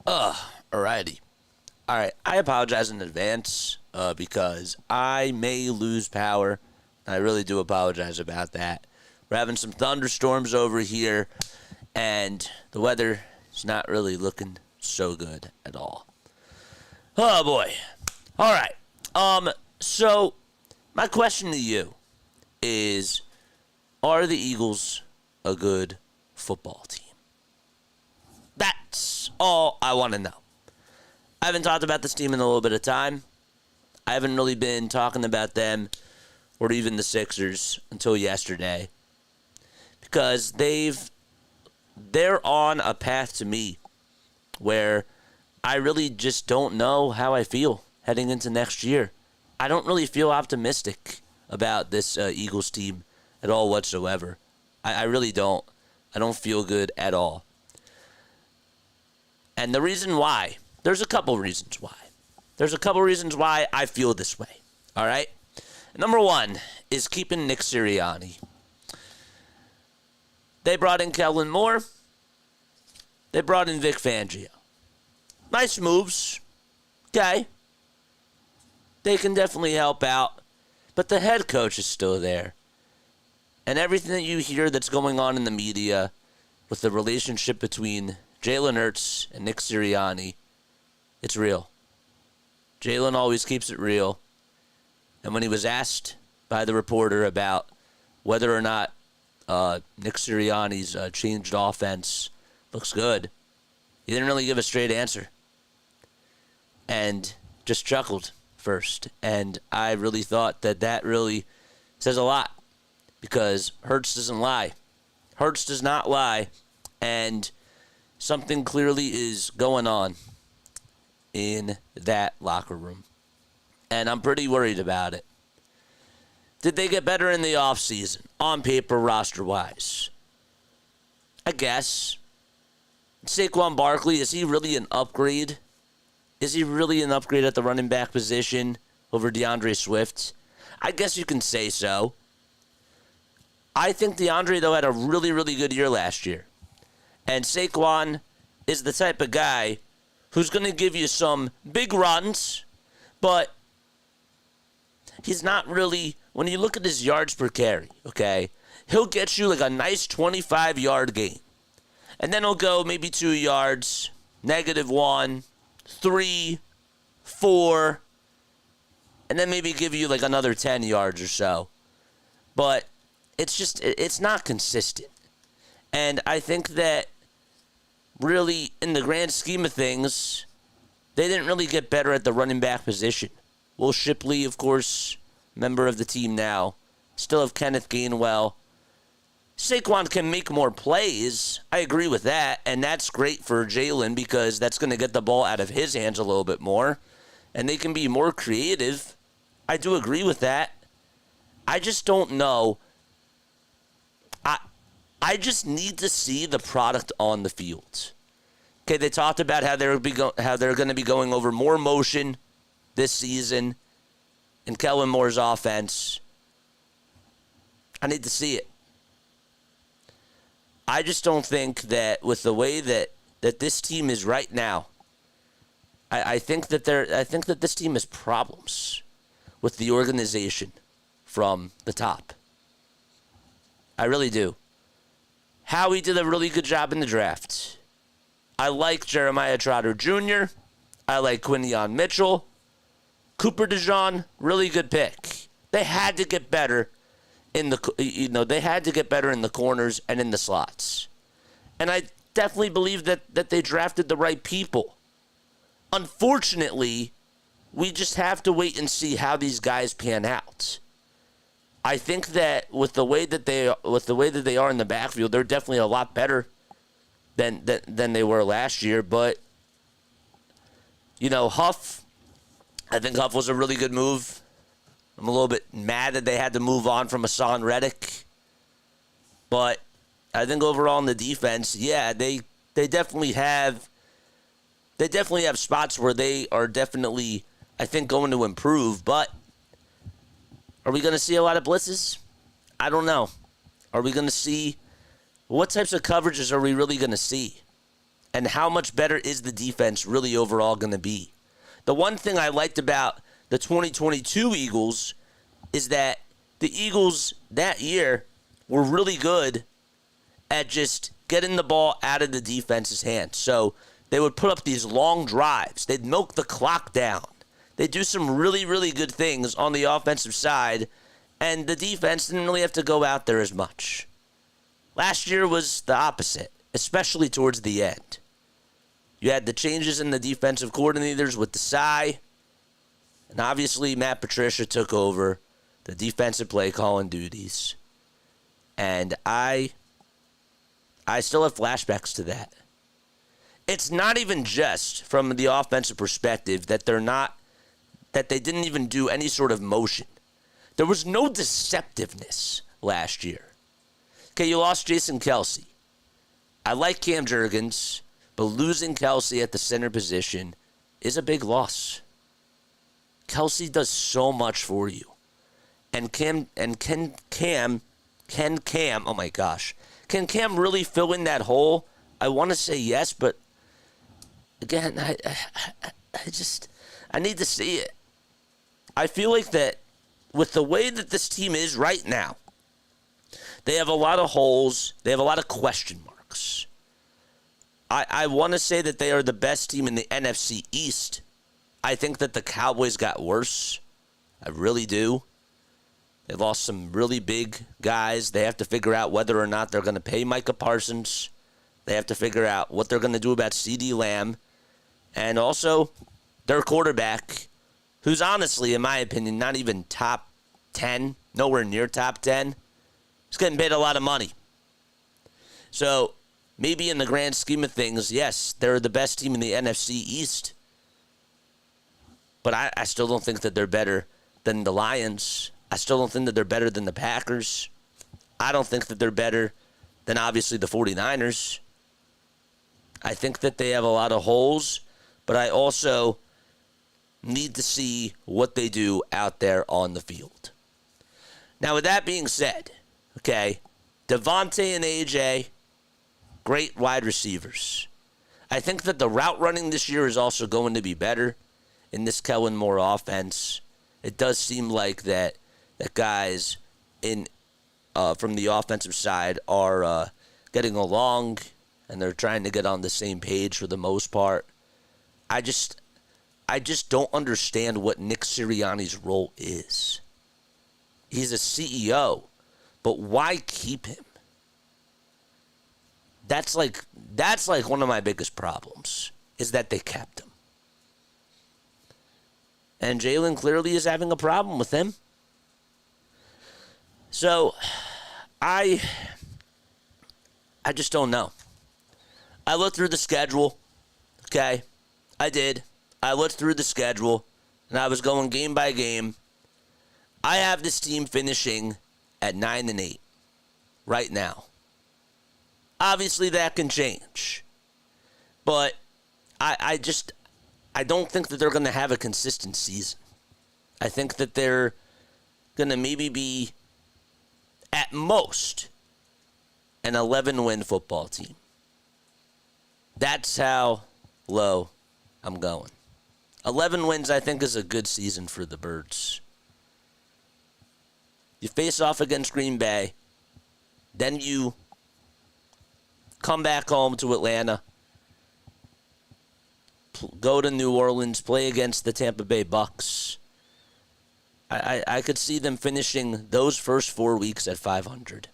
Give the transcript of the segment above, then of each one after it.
Alrighty. Alright, I apologize in advance because I may lose power. I really do apologize about that. We're having some thunderstorms over here, and the weather is not really looking so good at all. Oh boy. Alright. So my question to you is, are the Eagles a good football team? That's all I want to know. I haven't talked about this team in a little bit of time. I haven't really been talking about them or even the Sixers until yesterday because they're on a path to me where I really just don't know how I feel heading into next year. I don't really feel optimistic about this Eagles team at all whatsoever. I really don't. I don't feel good at all. And the reason why, there's a couple reasons why. There's a couple reasons why I feel this way. All right? Number one is keeping Nick Sirianni. They brought in Kellen Moore. They brought in Vic Fangio. Nice moves. Okay. They can definitely help out. But the head coach is still there. And everything that you hear that's going on in the media with the relationship between Jalen Hurts and Nick Sirianni, it's real. Jalen always keeps it real. And when he was asked by the reporter about whether or not Nick Sirianni's changed offense looks good, he didn't really give a straight answer. And just chuckled first. And I really thought that really says a lot because Hurts doesn't lie. Hurts does not lie. And something clearly is going on in that locker room. And I'm pretty worried about it. Did they get better in the offseason? On paper, roster-wise? I guess. Saquon Barkley, is he really an upgrade? Is he really an upgrade at the running back position over DeAndre Swift? I guess you can say so. I think DeAndre, though, had a really, really good year last year. And Saquon is the type of guy who's going to give you some big runs, but he's not really, when you look at his yards per carry, okay, he'll get you like a nice 25-yard gain. And then he'll go maybe 2 yards, -1, 3, 4, and then maybe give you like another 10 yards or so. But it's not consistent. And I think that really, in the grand scheme of things, they didn't really get better at the running back position. Will Shipley, of course, member of the team now, still have Kenneth Gainwell. Saquon can make more plays. I agree with that, and that's great for Jalen because that's going to get the ball out of his hands a little bit more, and they can be more creative. I do agree with that. I just don't know. I just need to see the product on the field. Okay, they talked about how they're going to be going over more motion this season in Kellen Moore's offense. I need to see it. I just don't think that with the way that this team is right now, I think that this team has problems with the organization from the top. I really do. Howie did a really good job in the draft. I like Jeremiah Trotter Jr. I like Quinion Mitchell. Cooper DeJean, really good pick. They had to get better in the corners and in the slots. And I definitely believe that they drafted the right people. Unfortunately, we just have to wait and see how these guys pan out. I think that with the way that they are in the backfield, they're definitely a lot better than they were last year. But Huff, I think Huff was a really good move. I'm a little bit mad that they had to move on from Hassan Reddick. But I think overall in the defense, yeah, they definitely have spots where they are definitely, I think, going to improve. But are we going to see a lot of blitzes? I don't know. Are we going to see, what types of coverages are we really going to see? And how much better is the defense really overall going to be? The one thing I liked about the 2022 Eagles is that the Eagles that year were really good at just getting the ball out of the defense's hands. So they would put up these long drives. They'd milk the clock down. They'd do some really, really good things on the offensive side, and the defense didn't really have to go out there as much. Last year was the opposite, especially towards the end. You had the changes in the defensive coordinators with Desai, and obviously Matt Patricia took over the defensive play calling duties. And I still have flashbacks to that. It's not even just from the offensive perspective that they didn't even do any sort of motion. There was no deceptiveness last year. Okay, you lost Jason Kelce. I like Cam Jurgens, but losing Kelce at the center position is a big loss. Kelce does so much for you. And can Cam, oh my gosh, can Cam really fill in that hole? I want to say yes, but again, I need to see it. I feel like that with the way that this team is right now, they have a lot of holes. They have a lot of question marks. I want to say that they are the best team in the NFC East. I think that the Cowboys got worse. I really do. They lost some really big guys. They have to figure out whether or not they're going to pay Micah Parsons. They have to figure out what they're going to do about CeeDee Lamb. And also their quarterback, who's honestly, in my opinion, not even top 10, nowhere near top 10. He's getting paid a lot of money. So maybe in the grand scheme of things, yes, they're the best team in the NFC East. But I still don't think that they're better than the Lions. I still don't think that they're better than the Packers. I don't think that they're better than, obviously, the 49ers. I think that they have a lot of holes, but I also need to see what they do out there on the field. Now, with that being said, okay, Devontae and AJ, great wide receivers. I think that the route running this year is also going to be better in this Kellen Moore offense. It does seem like that guys in from the offensive side are getting along, and they're trying to get on the same page for the most part. I just don't understand what Nick Sirianni's role is. He's a CEO, but why keep him? That's like one of my biggest problems, is that they kept him. And Jalen clearly is having a problem with him. So, I just don't know. I looked through the schedule, okay? I did. I looked through the schedule, and I was going game by game. I have this team finishing at 9-8 right now. Obviously, that can change. But I don't think that they're going to have a consistent season. I think that they're going to maybe be, at most, an 11-win football team. That's how low I'm going. 11 wins, I think, is a good season for the Birds. You face off against Green Bay. Then you come back home to Atlanta. Go to New Orleans. Play against the Tampa Bay Bucks. I could see them finishing those first 4 weeks at 500.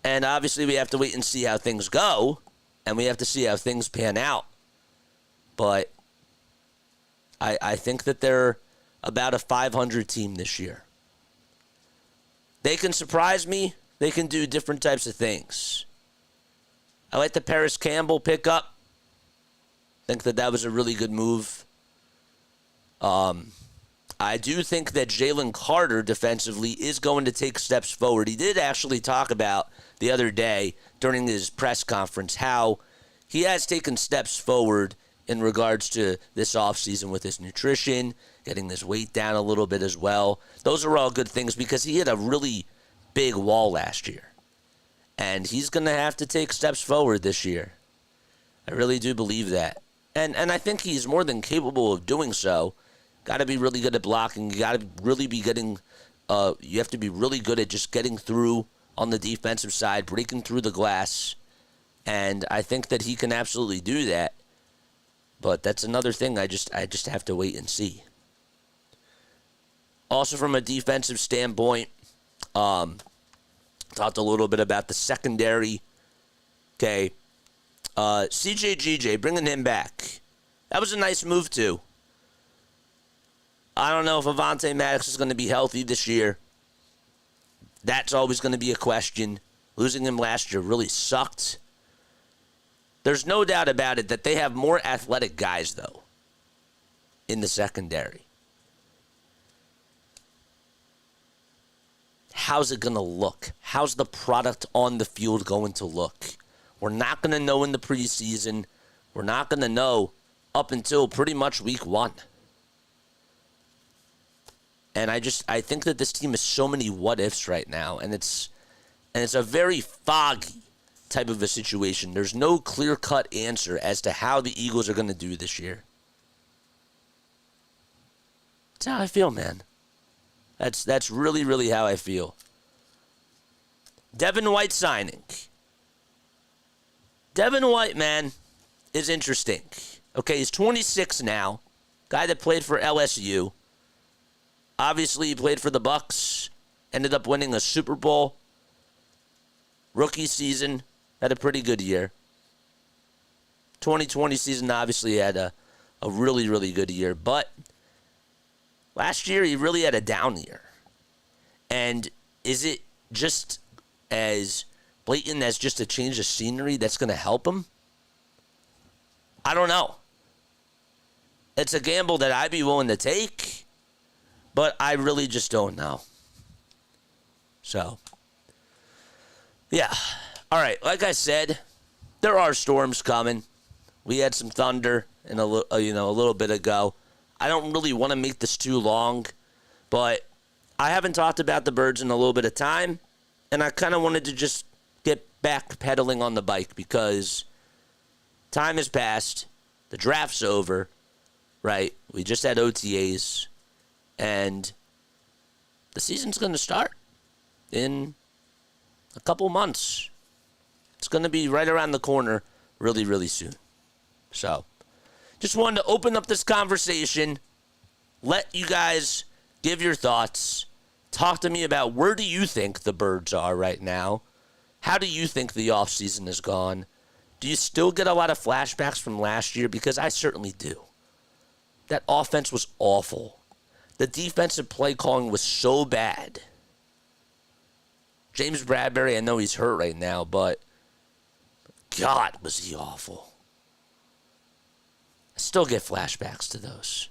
And obviously we have to wait and see how things go. And we have to see how things pan out. But I think that they're about a 500 team this year. They can surprise me. They can do different types of things. I like the Paris Campbell pickup. I think that was a really good move. I do think that Jalen Carter defensively is going to take steps forward. He did actually talk about the other day during his press conference how he has taken steps forward in regards to this offseason with his nutrition, getting his weight down a little bit as well. Those are all good things because he hit a really big wall last year. And he's going to have to take steps forward this year. I really do believe that. And I think he's more than capable of doing so. Got to be really good at blocking. You got to really be getting, you have to be really good at just getting through on the defensive side, breaking through the glass. And I think that he can absolutely do that. But that's another thing I just have to wait and see. Also from a defensive standpoint, talked a little bit about the secondary. Okay. CJGJ, bringing him back. That was a nice move, too. I don't know if Avonte Maddox is going to be healthy this year. That's always going to be a question. Losing him last year really sucked. There's no doubt about it that they have more athletic guys, though, in the secondary. How's it going to look? How's the product on the field going to look? We're not going to know in the preseason. We're not going to know up until pretty much week 1. And I think that this team has so many what-ifs right now, and it's a very foggy type of a situation. There's no clear-cut answer as to how the Eagles are going to do this year. That's how I feel, man. That's really, really how I feel. Devin White signing. Devin White, man, is interesting. Okay, he's 26 now. Guy that played for LSU. Obviously, he played for the Bucs. Ended up winning a Super Bowl. Rookie season. Had a pretty good year. 2020 season, obviously, had a really, really good year. But last year, he really had a down year. And is it just as blatant as just a change of scenery that's going to help him? I don't know. It's a gamble that I'd be willing to take, but I really just don't know. So, yeah. All right, like I said, there are storms coming. We had some thunder in a little bit ago. I don't really want to make this too long, but I haven't talked about the Birds in a little bit of time, and I kind of wanted to just get back pedaling on the bike because time has passed. The draft's over, right? We just had OTAs, and the season's going to start in a couple months. It's going to be right around the corner really, really soon. So, just wanted to open up this conversation, let you guys give your thoughts, talk to me about where do you think the Birds are right now? How do you think the offseason has gone? Do you still get a lot of flashbacks from last year? Because I certainly do. That offense was awful. The defensive play calling was so bad. James Bradbury, I know he's hurt right now, but God, was he awful. I still get flashbacks to those.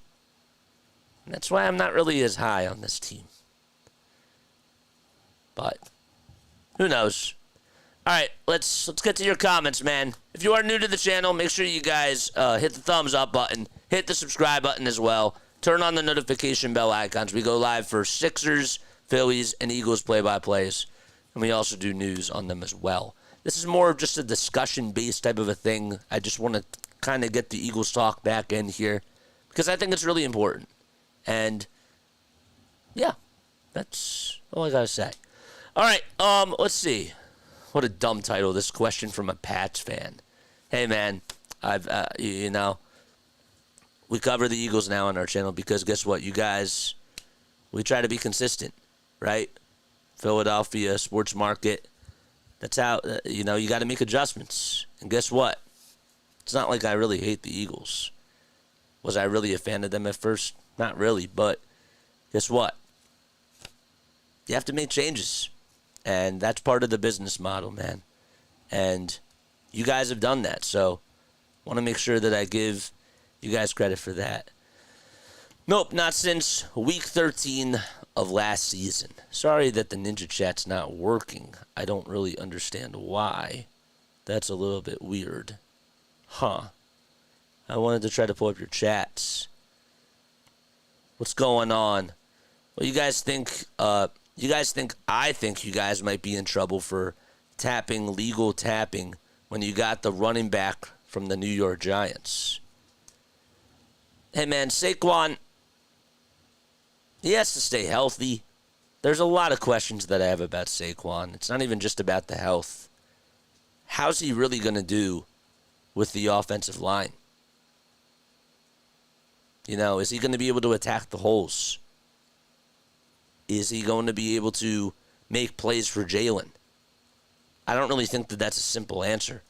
And that's why I'm not really as high on this team. But who knows? All right, let's get to your comments, man. If you are new to the channel, make sure you guys hit the thumbs up button, hit the subscribe button as well. Turn on the notification bell icons. We go live for Sixers, Phillies, and Eagles play-by-plays. And we also do news on them as well. This is more of just a discussion-based type of a thing. I just want to kind of get the Eagles talk back in here because I think it's really important. And, yeah, that's all I got to say. All right, let's see. What a dumb title, this question from a Pats fan. Hey, man, we cover the Eagles now on our channel because guess what? You guys, we try to be consistent, right? Philadelphia sports market. That's how, you got to make adjustments. And guess what? It's not like I really hate the Eagles. Was I really a fan of them at first? Not really, but guess what? You have to make changes. And that's part of the business model, man. And you guys have done that. So I want to make sure that I give you guys credit for that. Nope, not since week 13 of last season. Sorry that the Ninja Chat's not working. I don't really understand why. That's a little bit weird. Huh. I wanted to try to pull up your chats. What's going on? Well, I think you guys might be in trouble for tapping, legal tapping, when you got the running back from the New York Giants. Hey, man, Saquon, he has to stay healthy. There's a lot of questions that I have about Saquon. It's not even just about the health. How's he really going to do with the offensive line? You know, is he going to be able to attack the holes? Is he going to be able to make plays for Jalen? I don't really think that that's a simple answer.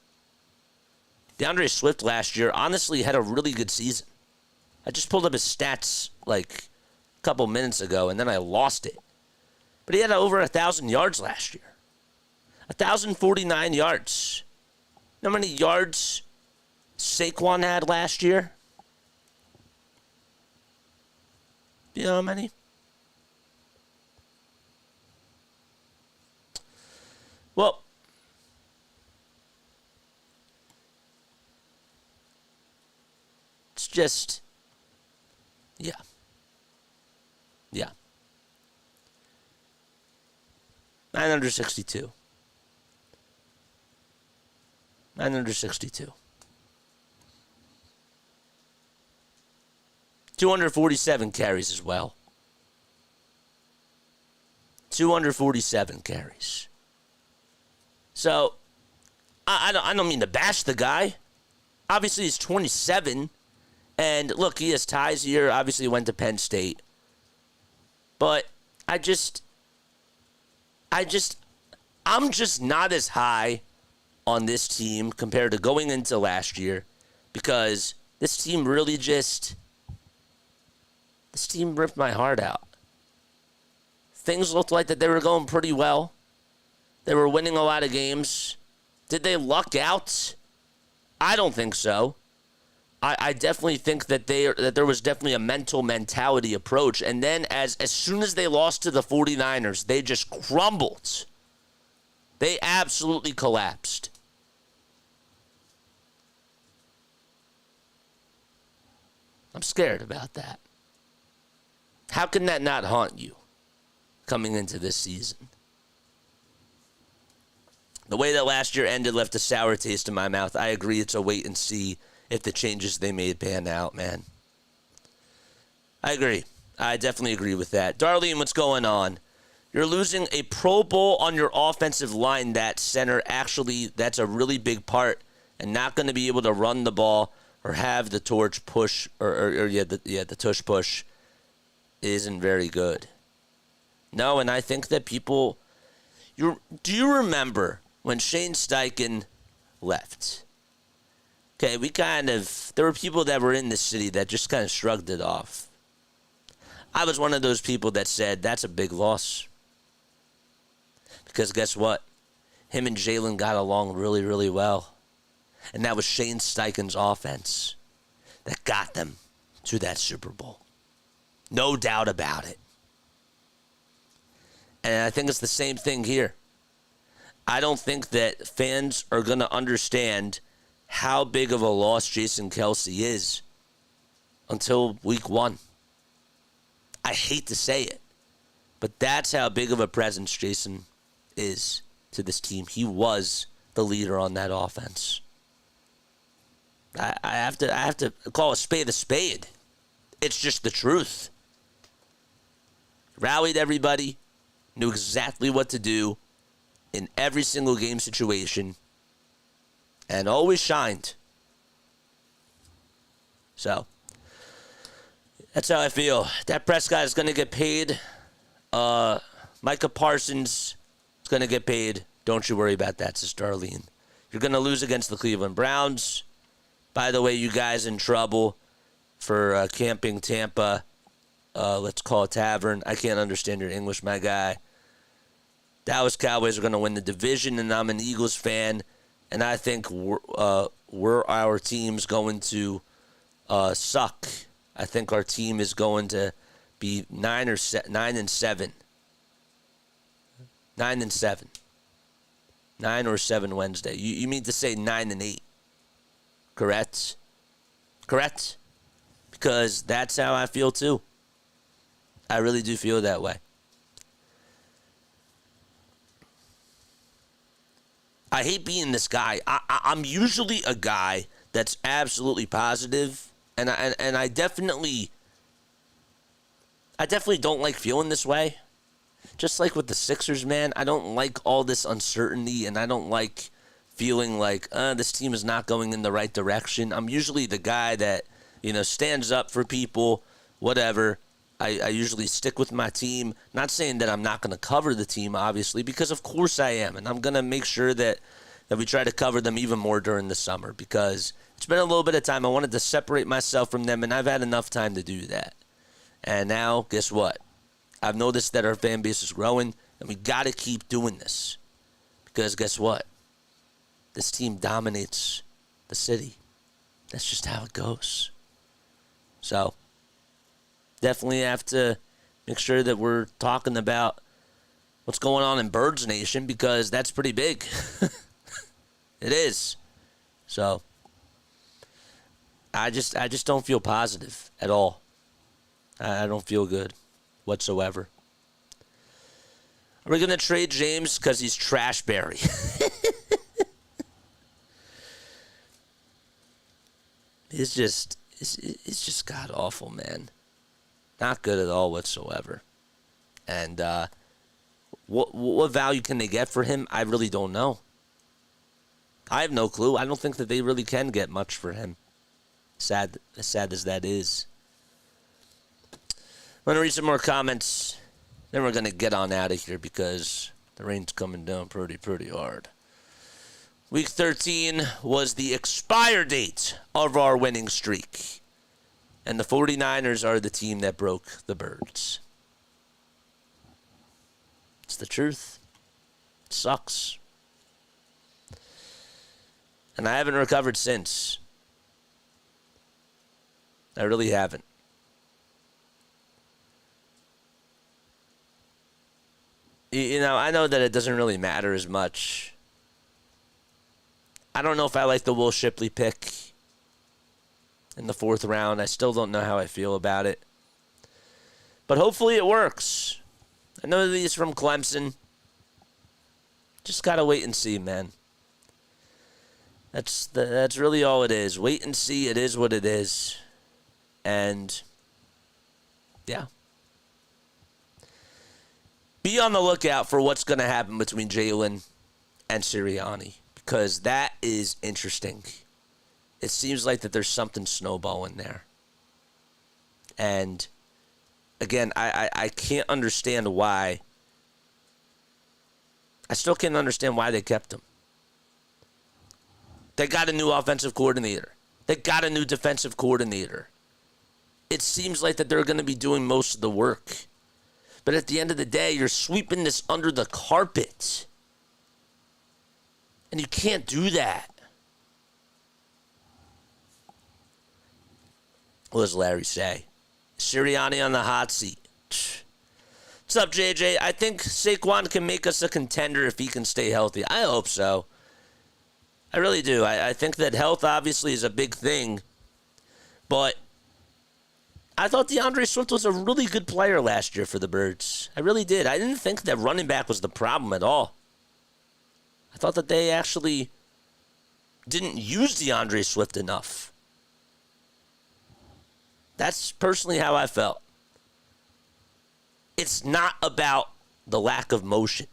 DeAndre Swift last year honestly had a really good season. I just pulled up his stats like a couple minutes ago, and then I lost it. But he had over 1,000 yards last year. 1,049 yards. You know how many yards Saquon had last year? You know how many? Well, it's just, yeah. 962. 962. 247 carries as well. 247 carries. So, I don't mean to bash the guy. Obviously, he's 27. And, look, he has ties here. Obviously, he went to Penn State. But I'm just not as high on this team compared to going into last year, because this team ripped my heart out. Things looked like that they were going pretty well. They were winning a lot of games. Did they luck out? I don't think so. I definitely think that there was definitely a mentality approach. And then as soon as they lost to the 49ers, they just crumbled. They absolutely collapsed. I'm scared about that. How can that not haunt you coming into this season? The way that last year ended left a sour taste in my mouth. I agree, it's a wait and see if the changes they made pan out, man. I agree. I definitely agree with that. Darlene, what's going on? You're losing a Pro Bowl on your offensive line. That center, actually, that's a really big part, and not going to be able to run the ball or have the torch push, the tush push isn't very good. No, and I think that people, do you remember when Shane Steichen left? Okay, there were people that were in the city that just kind of shrugged it off. I was one of those people that said, that's a big loss. Because guess what? Him and Jalen got along really, really well. And that was Shane Steichen's offense that got them to that Super Bowl. No doubt about it. And I think it's the same thing here. I don't think that fans are going to understand how big of a loss Jason Kelce is until week 1. I hate to say it, but that's how big of a presence Jason is to this team. He was the leader on that offense. I have to call a spade a spade. It's just the truth. Rallied everybody, knew exactly what to do in every single game situation, and always shined. So, that's how I feel. Dak Prescott is going to get paid. Micah Parsons is going to get paid. Don't you worry about that, says Darlene. You're going to lose against the Cleveland Browns. By the way, you guys in trouble for camping Tampa. Let's call it Tavern. I can't understand your English, my guy. Dallas Cowboys are going to win the division, and I'm an Eagles fan, and I think our team's going to suck. I think our team is going to be 9 and 7. 9 and 7. 9 or 7 Wednesday. You mean to say 9 and 8? Correct? Correct? Because that's how I feel too. I really do feel that way. I hate being this guy. I'm usually a guy that's absolutely positive, and I definitely don't like feeling this way. Just like with the Sixers, man, I don't like all this uncertainty, and I don't like feeling like this team is not going in the right direction. I'm usually the guy that, stands up for people, whatever. I usually stick with my team. Not saying that I'm not going to cover the team, obviously, because of course I am. And I'm going to make sure that we try to cover them even more during the summer, because it's been a little bit of time. I wanted to separate myself from them, and I've had enough time to do that. And now, guess what? I've noticed that our fan base is growing, and we got to keep doing this. Because guess what? This team dominates the city. That's just how it goes. So, definitely have to make sure that we're talking about what's going on in Birds Nation, because that's pretty big. It is. So, I just don't feel positive at all. I don't feel good whatsoever. Are we going to trade James because he's trash Barry? It's just god awful, man. Not good at all whatsoever. And what value can they get for him? I really don't know. I have no clue. I don't think that they really can get much for him. As sad as that is. I'm going to read some more comments. Then we're going to get on out of here because the rain's coming down pretty hard. Week 13 was the expire date of our winning streak. And the 49ers are the team that broke the Birds. It's the truth. It sucks. And I haven't recovered since. I really haven't. I know that it doesn't really matter as much. I don't know if I like the Will Shipley pick in the 4th round. I still don't know how I feel about it. But hopefully it works. I know that he's from Clemson. Just got to wait and see, man. That's really all it is. Wait and see. It is what it is. And, yeah. Be on the lookout for what's going to happen between Jalen and Sirianni, because that is interesting. It seems like that there's something snowballing there. And, again, I can't understand why. I still can't understand why they kept him. They got a new offensive coordinator. They got a new defensive coordinator. It seems like that they're going to be doing most of the work. But at the end of the day, you're sweeping this under the carpet. And you can't do that. What does Larry say? Sirianni on the hot seat. What's up, JJ? I think Saquon can make us a contender if he can stay healthy. I hope so. I really do. I think that health obviously is a big thing. But I thought DeAndre Swift was a really good player last year for the Birds. I really did. I didn't think that running back was the problem at all. I thought that they actually didn't use DeAndre Swift enough. That's personally how I felt. It's not about the lack of motion.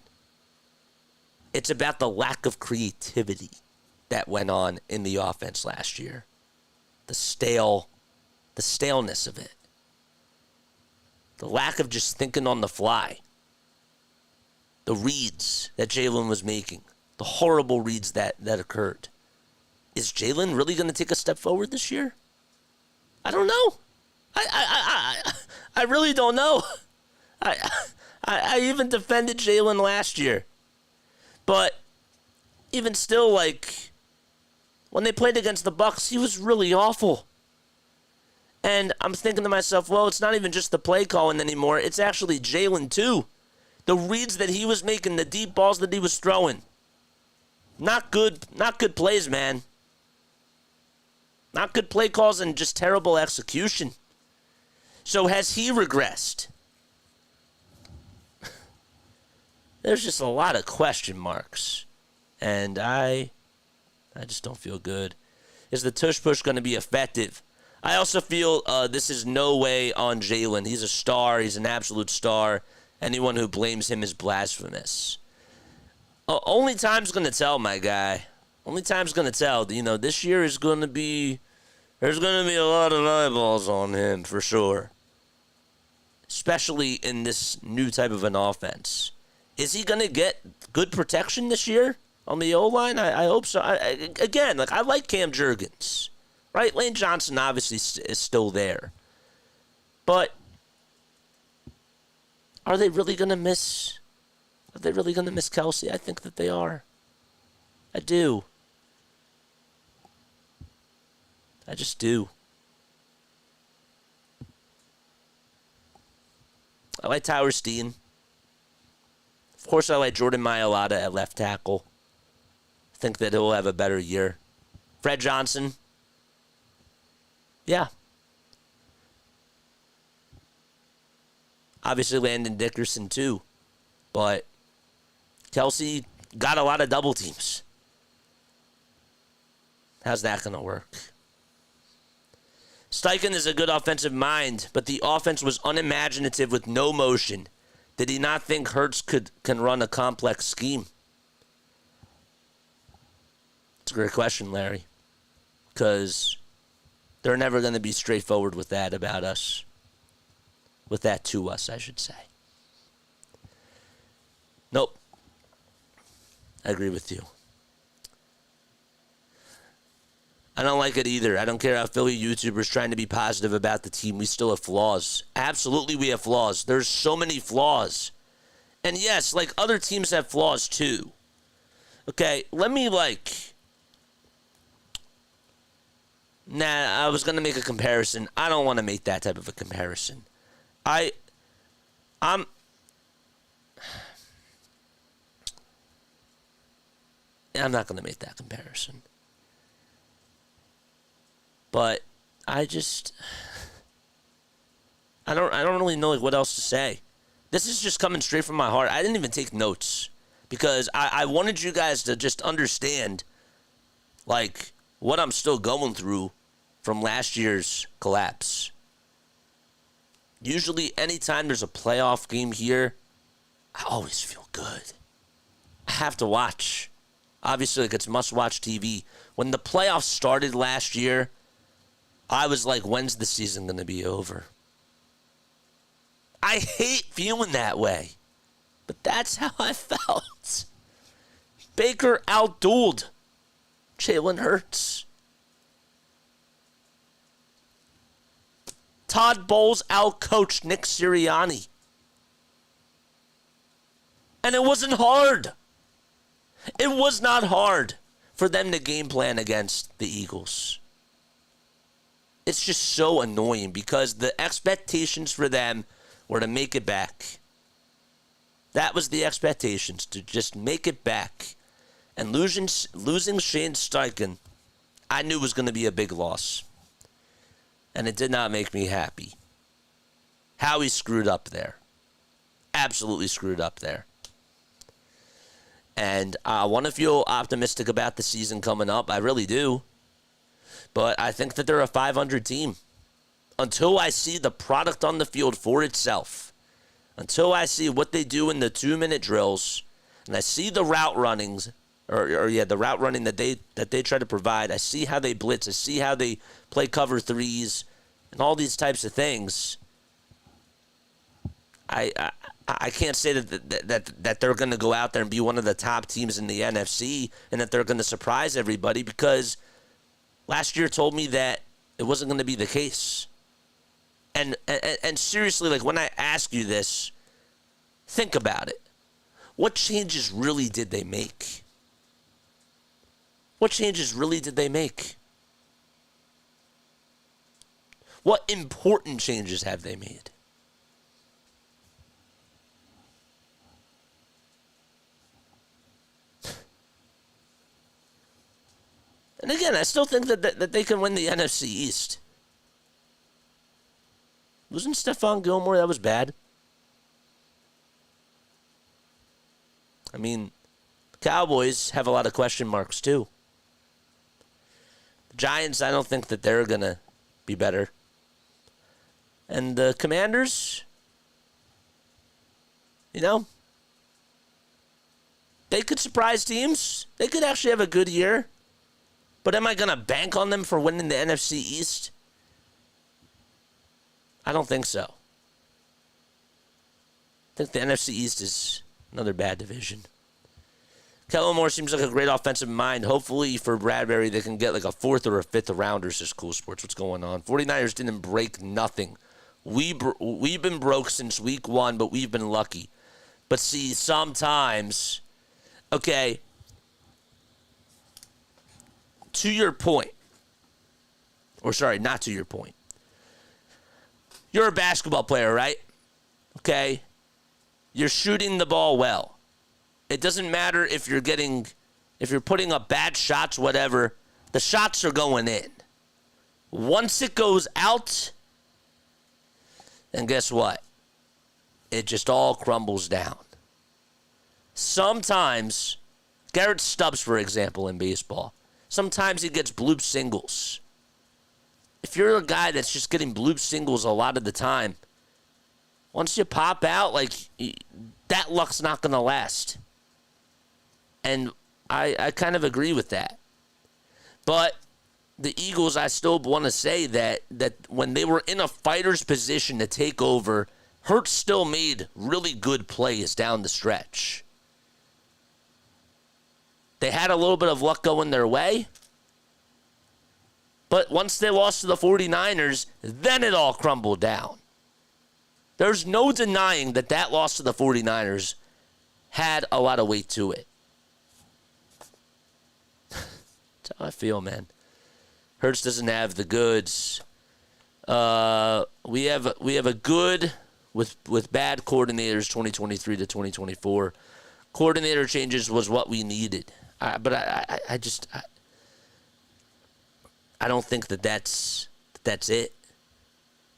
It's about the lack of creativity that went on in the offense last year. The staleness of it. The lack of just thinking on the fly. The reads that Jalen was making. The horrible reads that occurred. Is Jalen really going to take a step forward this year? I don't know. I really don't know. I even defended Jalen last year. But even still, like, when they played against the Bucs, he was really awful. And I'm thinking to myself, well, it's not even just the play calling anymore. It's actually Jalen, too. The reads that he was making, the deep balls that he was throwing. Not good plays, man. Not good play calls and just terrible execution. So has he regressed? There's just a lot of question marks And I just don't feel good. Is the tush push going to be effective? I also feel this is no way on Jalen. He's a star. He's an absolute star. Anyone who blames him is blasphemous. Only time's going to tell, my guy. Only time's going to tell. You know, this year is going to be... There's going to be a lot of eyeballs on him, for sure. Especially in this new type of an offense. Is he going to get good protection this year on the O-line? I hope so. Again, I like Cam Jurgens. Right? Lane Johnson obviously is still there. But are they really going to miss... Are they really going to miss Kelsey? I think that they are. I do. I just do. I like Tyler Steen. Of course, I like Jordan Mailata at left tackle. I think that he'll have a better year. Fred Johnson. Yeah. Obviously, Landon Dickerson, too. But Kelsey got a lot of double teams. How's that going to work? Steichen is a good offensive mind, but the offense was unimaginative with no motion. Did he not think Hurts can run a complex scheme? It's a great question, Larry. Because they're never going to be straightforward with that about us. With that to us, I should say. Nope. I agree with you. I don't like it either. I don't care how Philly YouTubers trying to be positive about the team. We still have flaws. Absolutely, we have flaws. There's so many flaws. And yes, like other teams have flaws too. Okay, let me I was going to make a comparison. I don't want to make that type of a comparison. I'm not going to make that comparison. But I don't really know what else to say. This is just coming straight from my heart. I didn't even take notes because I wanted you guys to just understand what I'm still going through from last year's collapse. Usually anytime there's a playoff game here, I always feel good. I have to watch. Obviously, it's must-watch TV. When the playoffs started last year, I was like, when's the season going to be over? I hate feeling that way. But that's how I felt. Baker outdueled Jalen Hurts. Todd Bowles outcoached Nick Sirianni. And it wasn't hard. It was not hard for them to game plan against the Eagles. It's just so annoying because the expectations for them were to make it back. That was the expectations, to just make it back. And losing Shane Steichen, I knew was going to be a big loss. And it did not make me happy. How he screwed up there. Absolutely screwed up there. And I want to feel optimistic about the season coming up. I really do. But I think that they're a 500 team. Until I see the product on the field for itself. Until I see what they do in the 2-minute drills. And I see the route runnings. The route running that they try to provide. I see how they blitz. I see how they play cover threes. And all these types of things. I can't say that they're going to go out there and be one of the top teams in the NFC and that they're going to surprise everybody, because last year told me that it wasn't going to be the case. And seriously, when I ask you this, think about it. What changes really did they make? What changes really did they make? What important changes have they made? And again, I still think that they can win the NFC East. Losing Stephon Gilmore, that was bad. I mean, Cowboys have a lot of question marks too. The Giants, I don't think that they're going to be better. And the Commanders, you know, they could surprise teams. They could actually have a good year. But am I going to bank on them for winning the NFC East? I don't think so. I think the NFC East is another bad division. Kellen Moore seems like a great offensive mind. Hopefully for Bradbury, they can get like a 4th or a 5th rounder, says Cool Sports. What's going on? 49ers didn't break nothing. We've been broke since week 1, but we've been lucky. But see, sometimes, okay, to your point, or sorry, not to your point. You're a basketball player, right? Okay? You're shooting the ball well. It doesn't matter if you're putting up bad shots, whatever. The shots are going in. Once it goes out, then guess what? It just all crumbles down. Sometimes, Garrett Stubbs, for example, in baseball, sometimes he gets bloop singles. If you're a guy that's just getting bloop singles a lot of the time, once you pop out, like, that luck's not going to last. And I kind of agree with that. But the Eagles, I still want to say that when they were in a fighter's position to take over, Hurts still made really good plays down the stretch. They had a little bit of luck going their way. But once they lost to the 49ers, then it all crumbled down. There's no denying that loss to the 49ers had a lot of weight to it. That's how I feel, man. Hurts doesn't have the goods. We have a good with bad coordinators 2023 to 2024. Coordinator changes was what we needed. But I don't think that's it.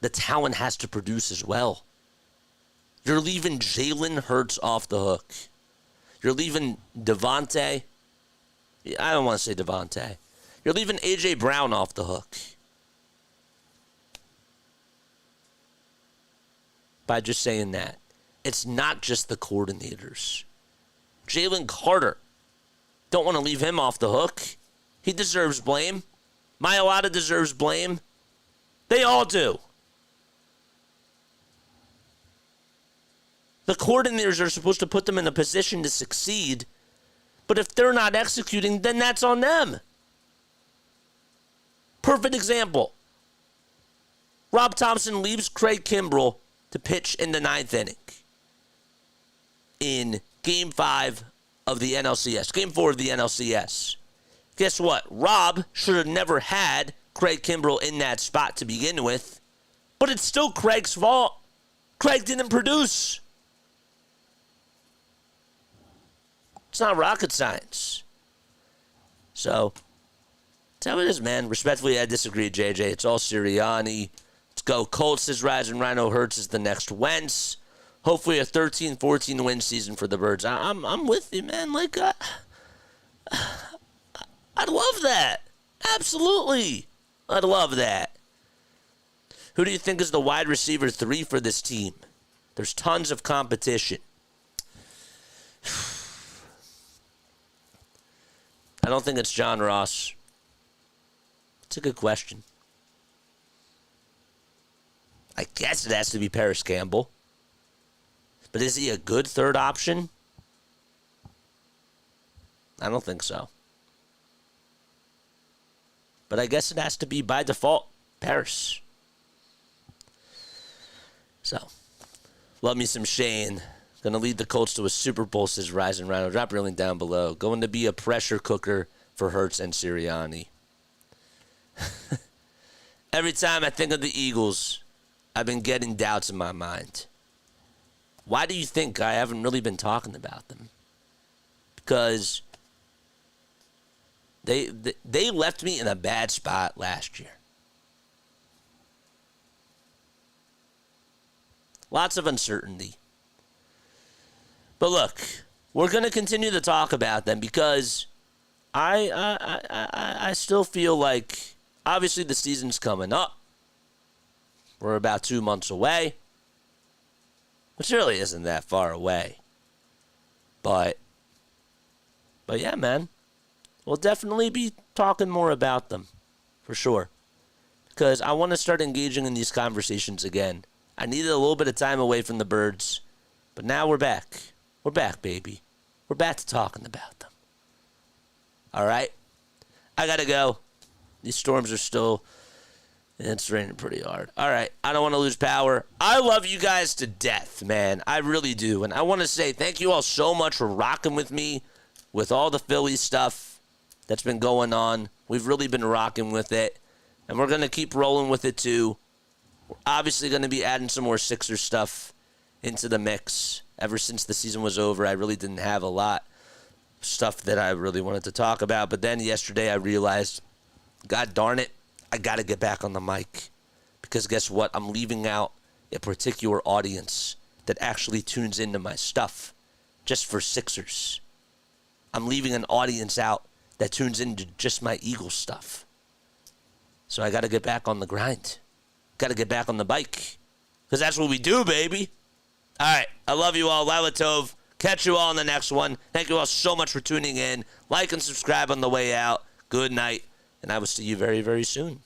The talent has to produce as well. You're leaving Jalen Hurts off the hook. You're leaving Devontae. I don't want to say Devontae. You're leaving A.J. Brown off the hook. By just saying that. It's not just the coordinators. Jalen Carter. Don't want to leave him off the hook. He deserves blame. Mailata deserves blame. They all do. The coordinators are supposed to put them in a position to succeed, but if they're not executing, then that's on them. Perfect example. Rob Thompson leaves Craig Kimbrell to pitch in the 9th inning in Game 5 of the NLCS, Game 4 of the NLCS. Guess what? Rob should have never had Craig Kimbrell in that spot to begin with, but it's still Craig's fault. Craig didn't produce. It's not rocket science. So, that's how it is, man. Respectfully, I disagree, JJ. It's all Sirianni. Let's go. Colts is rising. Rhino Hurts is the next Wentz. Hopefully a 13-14 win season for the Birds. I'm with you, man. Like, I'd love that. Absolutely. I'd love that. Who do you think is the wide receiver 3 for this team? There's tons of competition. I don't think it's John Ross. It's a good question. I guess it has to be Paris Campbell. But is he a good third option? I don't think so. But I guess it has to be, by default, Paris. So, love me some Shane. Going to lead the Colts to a Super Bowl, says Rising Rhino. Drop your link down below. Going to be a pressure cooker for Hurts and Sirianni. Every time I think of the Eagles, I've been getting doubts in my mind. Why do you think I haven't really been talking about them? Because they left me in a bad spot last year. Lots of uncertainty. But look, we're going to continue to talk about them because I still feel like, obviously, the season's coming up. We're about 2 months away, which really isn't that far away. But yeah, man, we'll definitely be talking more about them, for sure. Because I want to start engaging in these conversations again. I needed a little bit of time away from the birds, but now we're back. We're back, baby. We're back to talking about them. All right? I got to go. These storms are still, it's raining pretty hard. All right, I don't want to lose power. I love you guys to death, man. I really do. And I want to say thank you all so much for rocking with me with all the Phillies stuff that's been going on. We've really been rocking with it. And we're going to keep rolling with it, too. We're obviously going to be adding some more Sixers stuff into the mix. Ever since the season was over, I really didn't have a lot of stuff that I really wanted to talk about. But then yesterday I realized, God darn it, I got to get back on the mic. Because guess what? I'm leaving out a particular audience that actually tunes into my stuff just for Sixers. I'm leaving an audience out that tunes into just my Eagles stuff. So I got to get back on the grind. Got to get back on the bike. Because that's what we do, baby. All right. I love you all. Lila Tov. Catch you all in the next one. Thank you all so much for tuning in. Like and subscribe on the way out. Good night. And I will see you very, very soon.